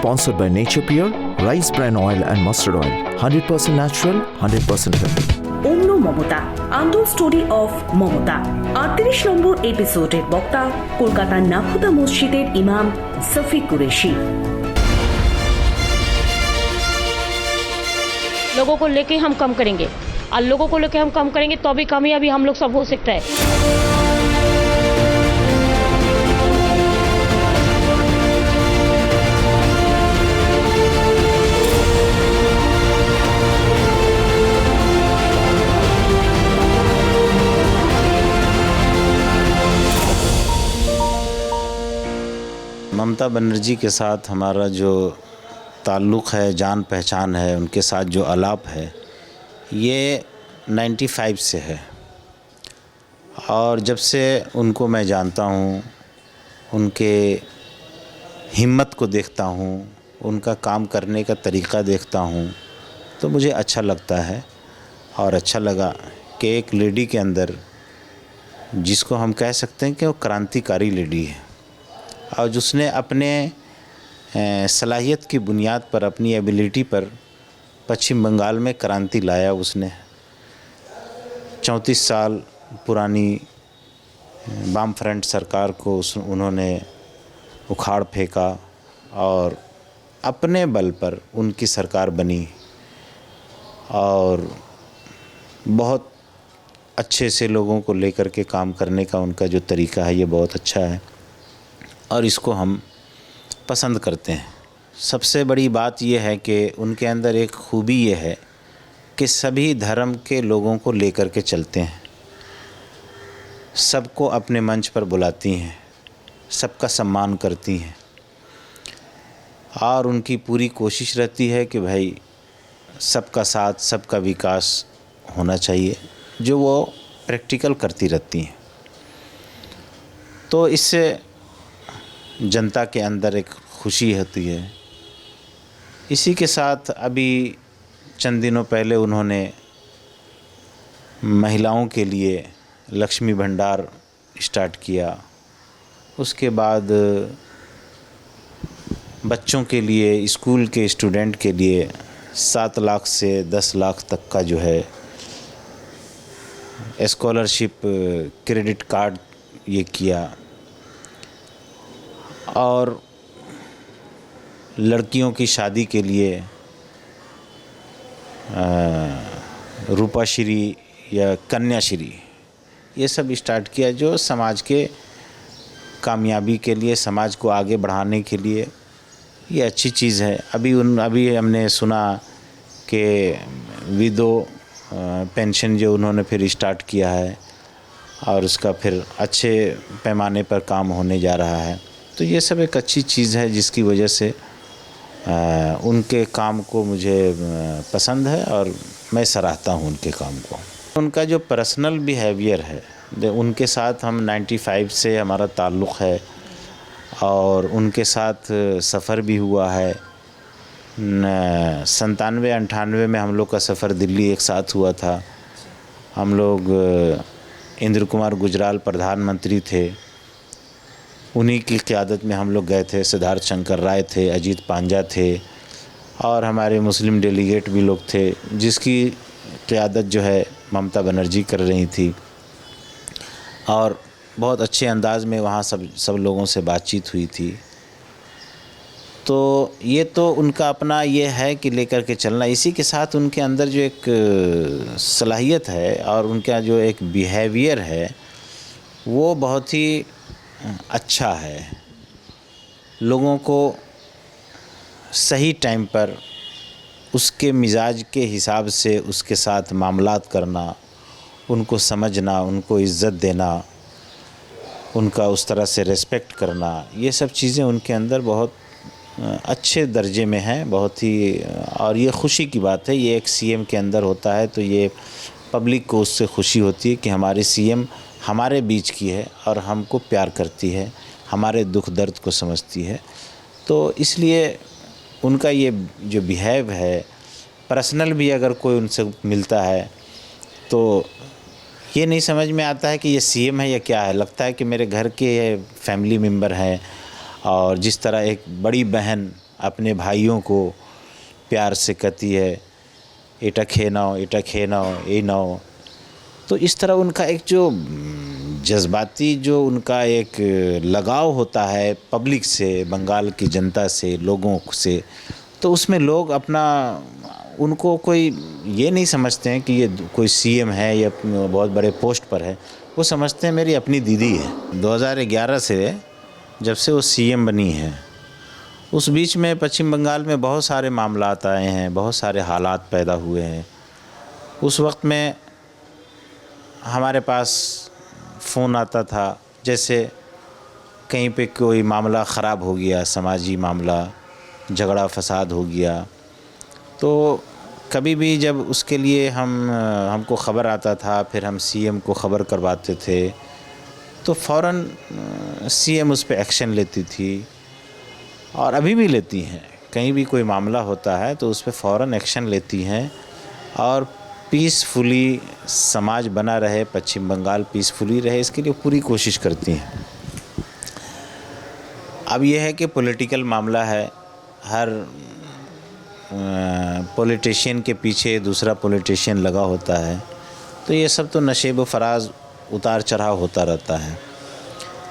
Sponsored by Nature Pure, rice bran oil and mustard oil. 100% natural, 100% healthy. অন্য Mamata, untold story of Mamata. 38 নম্বর এপিসোডের বক্তা কলকাতার নাখোদা মসজিদের ইমাম সফিক কুরেশি। लोगों को लेके हम कम करेंगे और लोगों को लेके हम कम करेंगे तो भी कामयाबी हम लोग सब हो सकता है। ममता बनर्जी के साथ हमारा जो ताल्लुक़ है, जान पहचान है, उनके साथ जो अलाप है, ये 95 से है। और जब से उनको मैं जानता हूँ, उनके हिम्मत को देखता हूँ, उनका काम करने का तरीक़ा देखता हूँ, तो मुझे अच्छा लगता है। और अच्छा लगा कि एक लेडी के अंदर, जिसको हम कह सकते हैं कि वो क्रांतिकारी लेडी है, और जिसने अपने सलाहियत की बुनियाद पर, अपनी एबिलिटी पर पश्चिम बंगाल में क्रांति लाया। उसने 34 साल पुरानी वाम फ्रंट सरकार को उन्होंने उखाड़ फेंका और अपने बल पर उनकी सरकार बनी। और बहुत अच्छे से लोगों को लेकर के काम करने का उनका जो तरीक़ा है, ये बहुत अच्छा है और इसको हम पसंद करते हैं। सबसे बड़ी बात यह है कि उनके अंदर एक खूबी ये है कि सभी धर्म के लोगों को लेकर के चलते हैं, सबको अपने मंच पर बुलाती हैं, सबका सम्मान करती हैं, और उनकी पूरी कोशिश रहती है कि भाई सबका साथ, सबका विकास होना चाहिए, जो वो प्रैक्टिकल करती रहती हैं। तो इससे जनता के अंदर एक खुशी होती है। इसी के साथ अभी चंद दिनों पहले उन्होंने महिलाओं के लिए लक्ष्मी भंडार स्टार्ट किया। उसके बाद बच्चों के लिए, स्कूल के स्टूडेंट के लिए 7 लाख से 10 लाख तक का जो है स्कॉलरशिप क्रेडिट कार्ड ये किया। और लड़कियों की शादी के लिए रूपाश्री या कन्याश्री ये सब स्टार्ट किया, जो समाज के कामयाबी के लिए, समाज को आगे बढ़ाने के लिए ये अच्छी चीज़ है। अभी हमने सुना कि विडो पेंशन जो उन्होंने फिर स्टार्ट किया है और उसका फिर अच्छे पैमाने पर काम होने जा रहा है। तो ये सब एक अच्छी चीज़ है, जिसकी वजह से उनके काम को मुझे पसंद है और मैं सराहता हूँ उनके काम को। उनका जो पर्सनल बिहेवियर है, उनके साथ हम 95 से हमारा ताल्लुक़ है और उनके साथ सफ़र भी हुआ है। 97-98 में हम लोग का सफ़र दिल्ली एक साथ हुआ था। हम लोग इंद्र कुमार गुजराल प्रधानमंत्री थे, उन्हीं की क़यादत में हम लोग गए थे। सिद्धार्थ शंकर राय थे, अजीत पांजा थे, और हमारे मुस्लिम डेलीगेट भी लोग थे, जिसकी क़यादत जो है ममता बनर्जी कर रही थी। और बहुत अच्छे अंदाज़ में वहाँ सब लोगों से बातचीत हुई थी। तो ये तो उनका अपना ये है कि लेकर के चलना। इसी के साथ उनके अंदर जो एक सलाहियत है और उनका जो एक बिहेवियर है, वो बहुत ही अच्छा है। लोगों को सही टाइम पर उसके मिजाज के हिसाब से उसके साथ मामलात करना, उनको समझना, उनको इज़्ज़त देना, उनका उस तरह से रेस्पेक्ट करना, ये सब चीज़ें उनके अंदर बहुत अच्छे दर्जे में हैं। बहुत ही, और ये खुशी की बात है, ये एक सीएम के अंदर होता है, तो ये पब्लिक को उससे खुशी होती है कि हमारे सीएम हमारे बीच की है और हमको प्यार करती है, हमारे दुख दर्द को समझती है। तो इसलिए उनका ये जो बिहेव है, पर्सनल भी अगर कोई उनसे मिलता है तो ये नहीं समझ में आता है कि ये सीएम है या क्या है। लगता है कि मेरे घर के फैमिली मेम्बर हैं। और जिस तरह एक बड़ी बहन अपने भाइयों को प्यार से कहती है एटा खेनाओ ए नाओ। तो इस तरह उनका एक जो जज्बाती जो उनका एक लगाव होता है पब्लिक से, बंगाल की जनता से, लोगों से, तो उसमें लोग अपना उनको कोई ये नहीं समझते हैं कि ये कोई सीएम है या बहुत बड़े पोस्ट पर है। वो समझते हैं मेरी अपनी दीदी है। 2011 से जब से वो सीएम बनी है, उस बीच में पश्चिम बंगाल में बहुत सारे मामलात आए हैं, बहुत सारे हालात पैदा हुए हैं। उस वक्त में हमारे पास फ़ोन आता था, जैसे कहीं पे कोई मामला ख़राब हो गया, समाजी मामला, झगड़ा फसाद हो गया, तो कभी भी जब उसके लिए हमको ख़बर आता था, फिर हम सीएम को ख़बर करवाते थे, तो फ़ौरन सीएम उस पे एक्शन लेती थी और अभी भी लेती हैं। कहीं भी कोई मामला होता है तो उस पे फ़ौरन एक्शन लेती हैं और पीसफुली समाज बना रहे, पश्चिम बंगाल पीसफुली रहे, इसके लिए पूरी कोशिश करती हैं। अब यह है कि पॉलिटिकल मामला है, हर पॉलिटिशियन के पीछे दूसरा पॉलिटिशियन लगा होता है, तो ये सब तो नशेब फराज उतार चढ़ाव होता रहता है।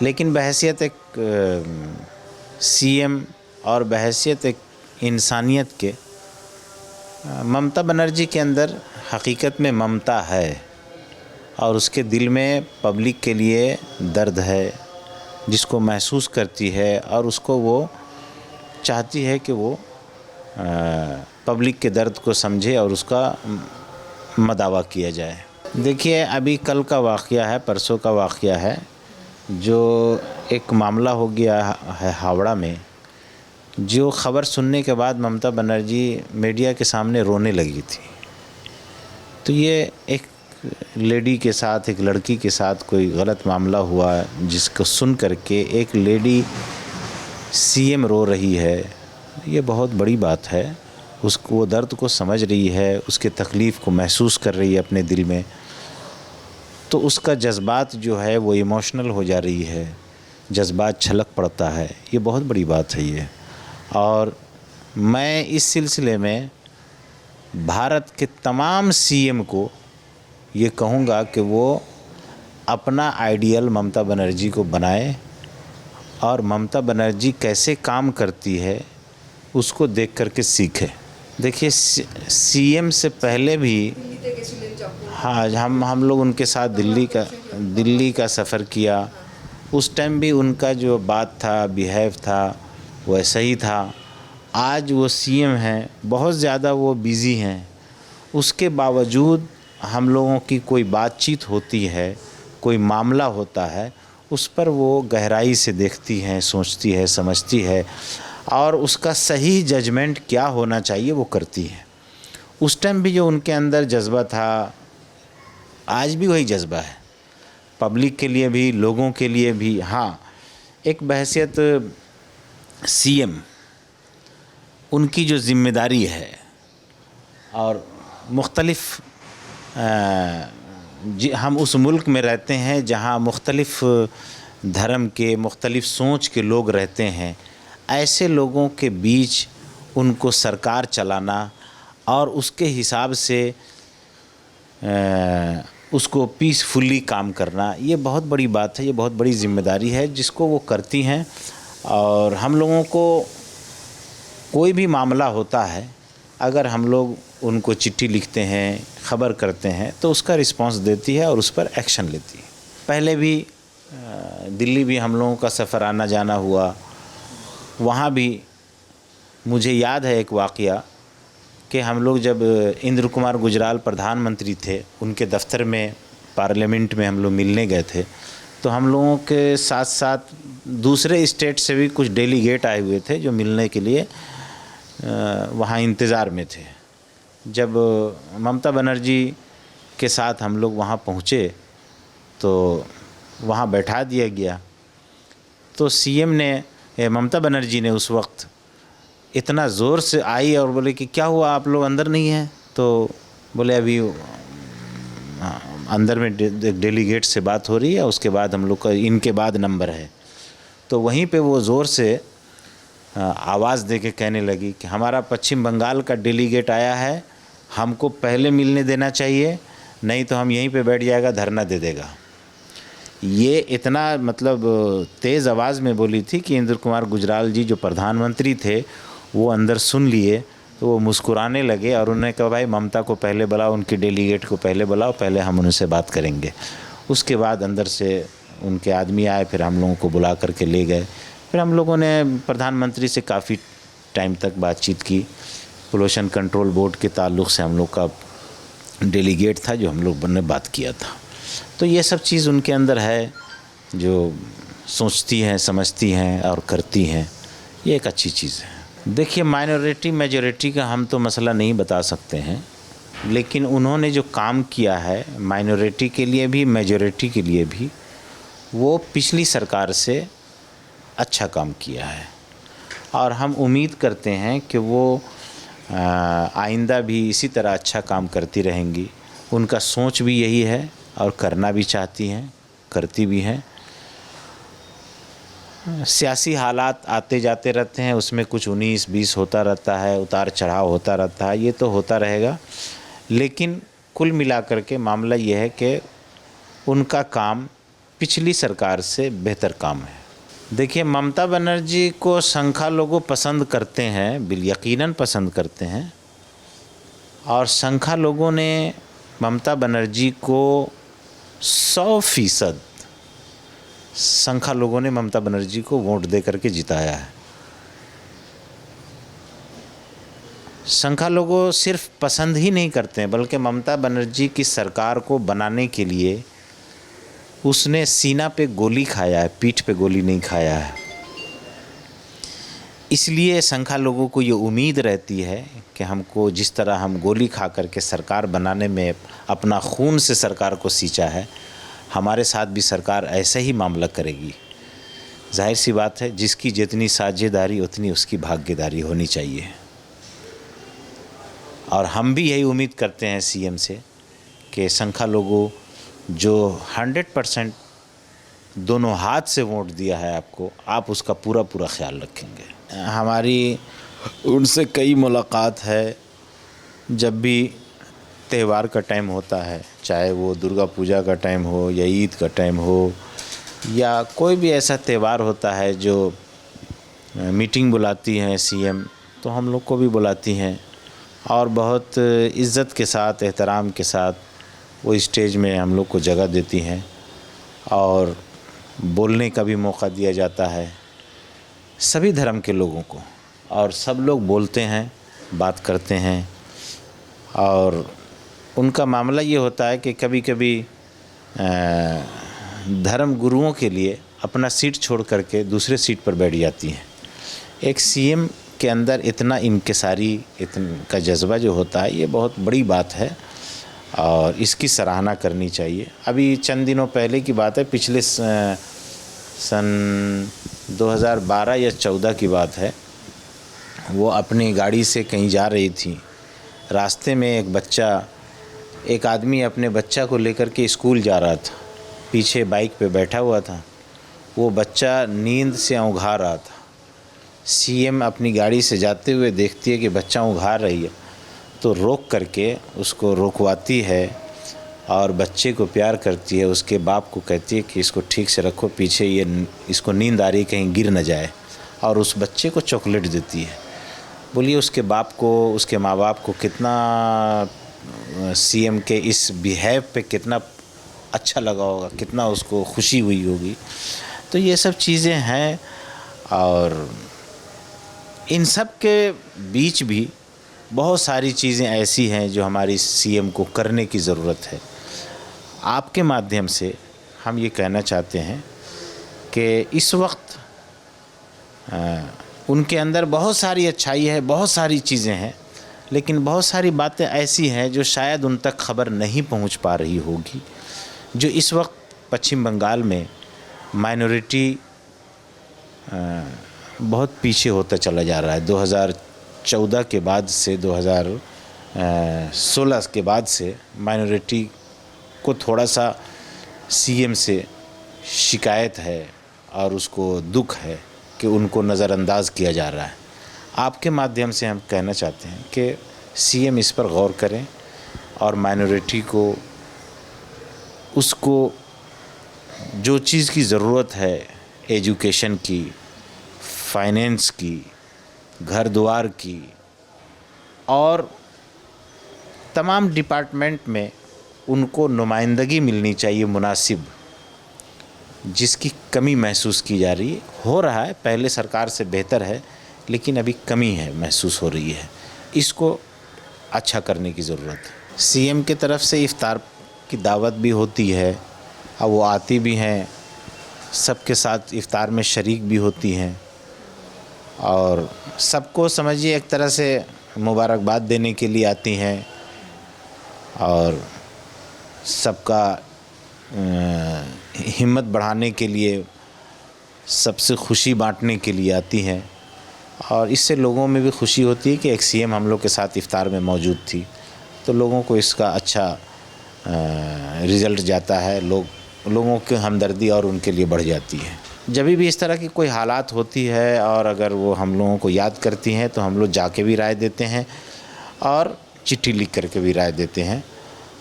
लेकिन बहैसियत एक सीएम और बहैसियत एक इंसानियत के, ममता बनर्जी के अंदर हकीकत में ममता है और उसके दिल में पब्लिक के लिए दर्द है, जिसको महसूस करती है और उसको वो चाहती है कि वो पब्लिक के दर्द को समझे और उसका मदावा किया जाए। देखिए, अभी कल का वाक़या है, परसों का वाक़या है, जो एक मामला हो गया है हावड़ा में, जो ख़बर सुनने के बाद ममता बनर्जी मीडिया के सामने रोने लगी थी। तो ये एक लेडी के साथ, एक लड़की के साथ कोई गलत मामला हुआ, जिसको सुन करके एक लेडी सीएम रो रही है, ये बहुत बड़ी बात है। उसको वो दर्द को समझ रही है, उसके तकलीफ़ को महसूस कर रही है अपने दिल में, तो उसका जज्बात जो है वो इमोशनल हो जा रही है, जज्बात छलक पड़ता है। ये बहुत बड़ी बात है ये। और मैं इस सिलसिले में भारत के तमाम सीएम को ये कहूँगा कि वो अपना आइडियल ममता बनर्जी को बनाए और ममता बनर्जी कैसे काम करती है उसको देख कर के सीखे। देखिए, सीएम से पहले भी हाँ, हम लोग उनके साथ दिल्ली का सफ़र किया। उस टाइम भी उनका जो बात था, बिहेव था, वैसा ही था। आज वो सीएम हैं, बहुत ज़्यादा वो बिज़ी हैं, उसके बावजूद हम लोगों की कोई बातचीत होती है, कोई मामला होता है, उस पर वो गहराई से देखती हैं, सोचती है, समझती है और उसका सही जजमेंट क्या होना चाहिए वो करती है। उस टाइम भी जो उनके अंदर जज्बा था, आज भी वही जज्बा है, पब्लिक के लिए भी, लोगों के लिए भी। हाँ, एक बहैसियत सीएम उनकी जो ज़िम्मेदारी है और मुख्तलिफ़ हम उस मुल्क में रहते हैं जहाँ मुख्तलिफ़ धर्म के, मुख्तलिफ़ सोच के लोग रहते हैं। ऐसे लोगों के बीच उनको सरकार चलाना और उसके हिसाब से उसको पीसफुली काम करना, ये बहुत बड़ी बात है, ये बहुत बड़ी ज़िम्मेदारी है जिसको वो करती हैं। और हम लोगों को कोई भी मामला होता है, अगर हम लोग उनको चिट्ठी लिखते हैं, ख़बर करते हैं, तो उसका रिस्पांस देती है और उस पर एक्शन लेती है। पहले भी दिल्ली भी हम लोगों का सफ़र आना जाना हुआ, वहाँ भी मुझे याद है एक वाक़या कि हम लोग जब इंद्र कुमार गुजराल प्रधानमंत्री थे, उनके दफ्तर में, पार्लियामेंट में हम लोग मिलने गए थे, तो हम लोगों के साथ साथ दूसरे स्टेट से भी कुछ डेलीगेट आए हुए थे जो मिलने के लिए वहाँ इंतज़ार में थे। जब ममता बनर्जी के साथ हम लोग वहाँ पहुँचे तो वहाँ बैठा दिया गया। तो सीएम ने, ममता बनर्जी ने उस वक्त इतना ज़ोर से आई और बोले कि क्या हुआ, आप लोग अंदर नहीं हैं? तो बोले अभी अंदर में डेलीगेट से बात हो रही है, उसके बाद हम लोग का इनके बाद नंबर है। तो वहीं पे वो ज़ोर से आवाज़ दे के कहने लगी कि हमारा पश्चिम बंगाल का डेलीगेट आया है, हमको पहले मिलने देना चाहिए, नहीं तो हम यहीं पे बैठ जाएगा, धरना दे देगा। ये इतना मतलब तेज़ आवाज़ में बोली थी कि इंद्र कुमार गुजराल जी जो प्रधानमंत्री थे वो अंदर सुन लिए, तो वो मुस्कुराने लगे और उन्होंने कहा भाई ममता को पहले बुलाओ, उनके डेलीगेट को पहले बुलाओ, पहले हम उनसे बात करेंगे। उसके बाद अंदर से उनके आदमी आए, फिर हम लोगों को बुला करके ले गए। फिर हम लोगों ने प्रधानमंत्री से काफ़ी टाइम तक बातचीत की। पोल्यूशन कंट्रोल बोर्ड के ताल्लुक़ से हम लोग का डेलीगेट था जो हम लोग ने बात किया था। तो ये सब चीज़ उनके अंदर है, जो सोचती हैं, समझती हैं और करती हैं, ये एक अच्छी चीज़ है। देखिए, माइनॉरिटी मेजॉरिटी का हम तो मसला नहीं बता सकते हैं, लेकिन उन्होंने जो काम किया है माइनॉरिटी के लिए भी मेजॉरिटी के लिए भी, वो पिछली सरकार से अच्छा काम किया है और हम उम्मीद करते हैं कि वो आइंदा भी इसी तरह अच्छा काम करती रहेंगी। उनका सोच भी यही है और करना भी चाहती हैं, करती भी हैं। सियासी हालात आते जाते रहते हैं, उसमें कुछ 19-20 होता रहता है, उतार चढ़ाव होता रहता है, ये तो होता रहेगा। लेकिन कुल मिलाकर के मामला ये है कि उनका काम पिछली सरकार से बेहतर काम है। देखिए, ममता बनर्जी को संख्या लोगों पसंद करते हैं, बिल यकीनन पसंद करते हैं, और संख्या लोगों ने ममता बनर्जी को 100% संख्या लोगों ने ममता बनर्जी को वोट दे करके जिताया है। संख्या लोगों सिर्फ पसंद ही नहीं करते हैं, बल्कि ममता बनर्जी की सरकार को बनाने के लिए उसने सीना पे गोली खाया है, पीठ पे गोली नहीं खाया है। इसलिए संख्या लोगों को ये उम्मीद रहती है कि हमको जिस तरह हम गोली खा करके सरकार बनाने में अपना खून से सरकार को सींचा है, हमारे साथ भी सरकार ऐसा ही मामला करेगी। जाहिर सी बात है, जिसकी जितनी साझेदारी उतनी उसकी भागीदारी होनी चाहिए। और हम भी यही उम्मीद करते हैं सीएम से कि संख्या लोगों जो 100% दोनों हाथ से वोट दिया है आपको, आप उसका पूरा पूरा ख्याल रखेंगे। हमारी उनसे कई मुलाकात है। जब भी त्यौहार का टाइम होता है, चाहे वो दुर्गा पूजा का टाइम हो या ईद का टाइम हो या कोई भी ऐसा त्यौहार होता है जो मीटिंग बुलाती हैं सीएम, तो हम लोग को भी बुलाती हैं और बहुत इज़्ज़त के साथ, एहतराम के साथ वो स्टेज में हम लोग को जगह देती हैं और बोलने का भी मौका दिया जाता है सभी धर्म के लोगों को, और सब लोग बोलते हैं, बात करते हैं। और उनका मामला ये होता है कि कभी कभी धर्म गुरुओं के लिए अपना सीट छोड़ करके दूसरे सीट पर बैठ जाती हैं। एक सीएम के अंदर इतना इंकिसारी का जज्बा जो होता है, ये बहुत बड़ी बात है और इसकी सराहना करनी चाहिए। अभी चंद दिनों पहले की बात है, पिछले सन 2012 या 14 की बात है, वो अपनी गाड़ी से कहीं जा रही थी। रास्ते में एक आदमी अपने बच्चा को लेकर के स्कूल जा रहा था, पीछे बाइक पे बैठा हुआ था। वो बच्चा नींद से औंघा रहा था। सीएम अपनी गाड़ी से जाते हुए देखती है कि बच्चा औंघा रही है, तो रोक करके उसको रोकवाती है और बच्चे को प्यार करती है। उसके बाप को कहती है कि इसको ठीक से रखो, पीछे इसको नींद आ रही, कहीं गिर न जाए, और उस बच्चे को चॉकलेट देती है। बोलिए उसके बाप को, उसके माँ बाप को कितना सीएम के इस बिहेव पे कितना अच्छा लगा होगा, कितना उसको खुशी हुई होगी। तो ये सब चीज़ें हैं और इन सब के बीच भी बहुत सारी चीज़ें ऐसी हैं जो हमारी सीएम को करने की ज़रूरत है। आपके माध्यम से हम ये कहना चाहते हैं कि इस वक्त उनके अंदर बहुत सारी अच्छाई है, बहुत सारी चीज़ें हैं, लेकिन बहुत सारी बातें ऐसी हैं जो शायद उन तक खबर नहीं पहुंच पा रही होगी। जो इस वक्त पश्चिम बंगाल में माइनॉरिटी बहुत पीछे होता चला जा रहा है। 2014 के बाद से 2016 के बाद से माइनॉरिटी को थोड़ा सा सीएम से शिकायत है और उसको दुख है कि उनको नज़रअंदाज किया जा रहा है। आपके माध्यम से हम कहना चाहते हैं कि सीएम इस पर गौर करें और माइनॉरिटी को उसको जो चीज़ की ज़रूरत है, एजुकेशन की, फाइनेंस की, घर द्वार की और तमाम डिपार्टमेंट में उनको नुमाइंदगी मिलनी चाहिए मुनासिब, जिसकी कमी महसूस की जा रही है। हो रहा है, पहले सरकार से बेहतर है, लेकिन अभी कमी है, महसूस हो रही है। इसको अच्छा करने की ज़रूरत है। सीएम की तरफ से इफ्तार की दावत भी होती है और वो आती भी हैं, सबके साथ इफ्तार में शरीक भी होती हैं और सबको समझिए एक तरह से मुबारकबाद देने के लिए आती हैं और सबका हिम्मत बढ़ाने के लिए, सबसे खुशी बांटने के लिए आती हैं और इससे लोगों में भी खुशी होती है कि एक सीएम हम लोग के साथ इफ्तार में मौजूद थी, तो लोगों को इसका अच्छा रिज़ल्ट जाता है, लोगों की हमदर्दी और उनके लिए बढ़ जाती है। जब भी इस तरह की कोई हालात होती है और अगर वो हम लोगों को याद करती हैं तो हम लोग जाके भी राय देते हैं और चिट्ठी लिख करके भी राय देते हैं।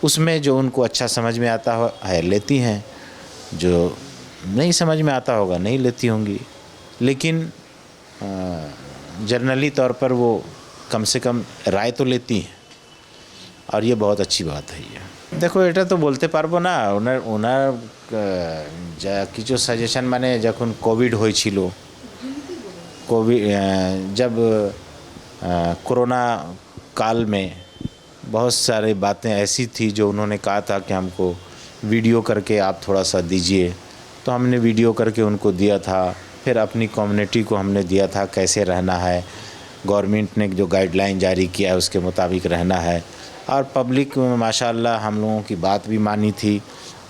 उसमें जो उनको अच्छा समझ में आता है लेती हैं, जो नहीं समझ में आता होगा नहीं लेती होंगी, लेकिन जनरली तौर पर वो कम से कम राय तो लेती हैं और ये बहुत अच्छी बात है। ये देखो এটা তো বলতে পারবো না, ওনার যা কিছু সাজেশন, মানে যখন কোভিড হয়েছিল, जब कोरोना काल में बहुत सारी बातें ऐसी थी जो उन्होंने कहा था कि हमको वीडियो करके आप थोड़ा सा दीजिए, तो हमने वीडियो करके उनको दिया था। फिर अपनी कम्युनिटी को हमने दिया था कैसे रहना है, गवर्नमेंट ने जो गाइडलाइन जारी किया है उसके मुताबिक रहना है और पब्लिक माशाल्लाह हम लोगों की बात भी मानी थी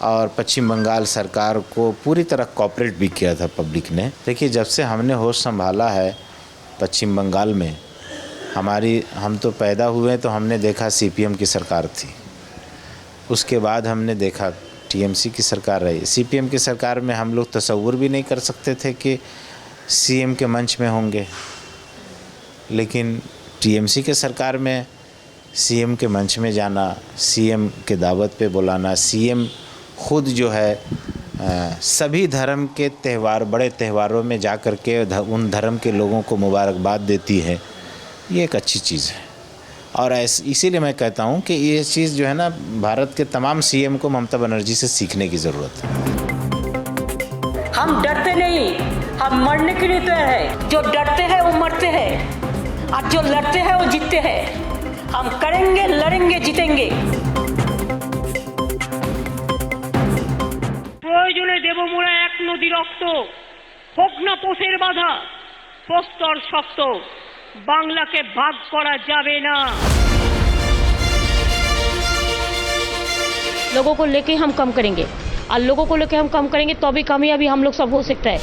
और पश्चिम बंगाल सरकार को पूरी तरह कोऑपरेट भी किया था पब्लिक ने। देखिए, जब से हमने होश संभाला है पश्चिम बंगाल में, हम तो पैदा हुए तो हमने देखा सीपीएम की सरकार थी, उसके बाद हमने देखा टीएमसी की सरकार रही। सीपीएम की सरकार में हम लोग तसव्वुर भी नहीं कर सकते थे कि सीएम के मंच में होंगे, लेकिन टीएमसी के सरकार में सीएम के मंच में जाना, सीएम के दावत पे बुलाना, सीएम खुद जो है सभी धर्म के त्यौहार, बड़े त्योहारों में जा कर के उन धर्म के लोगों को मुबारकबाद देती है, ये एक अच्छी चीज़ है। और इसीलिए मैं कहता हूँ कि ये चीज़ जो है ना, भारत के तमाम सीएम को ममता बनर्जी से सीखने की ज़रूरत है। हम डरते नहीं, हम मरने के लिए तैयार है। जो डरते हैं वो मरते हैं और जो लड़ते हैं वो जीतते हैं। हम करेंगे, लड़ेंगे, जीतेंगे। প্রয়োজনে দেব মোরা এক নদী রক্ত, হোক না পোষের বাধা, প্রস্তর শক্ত, বাংলাকে ভাগ করা যাবে না। लोगों को लेके हम कम करेंगे और लोगों को लेके हम कम करेंगे तो भी कामयाबी हम लोग सब हो सकता है।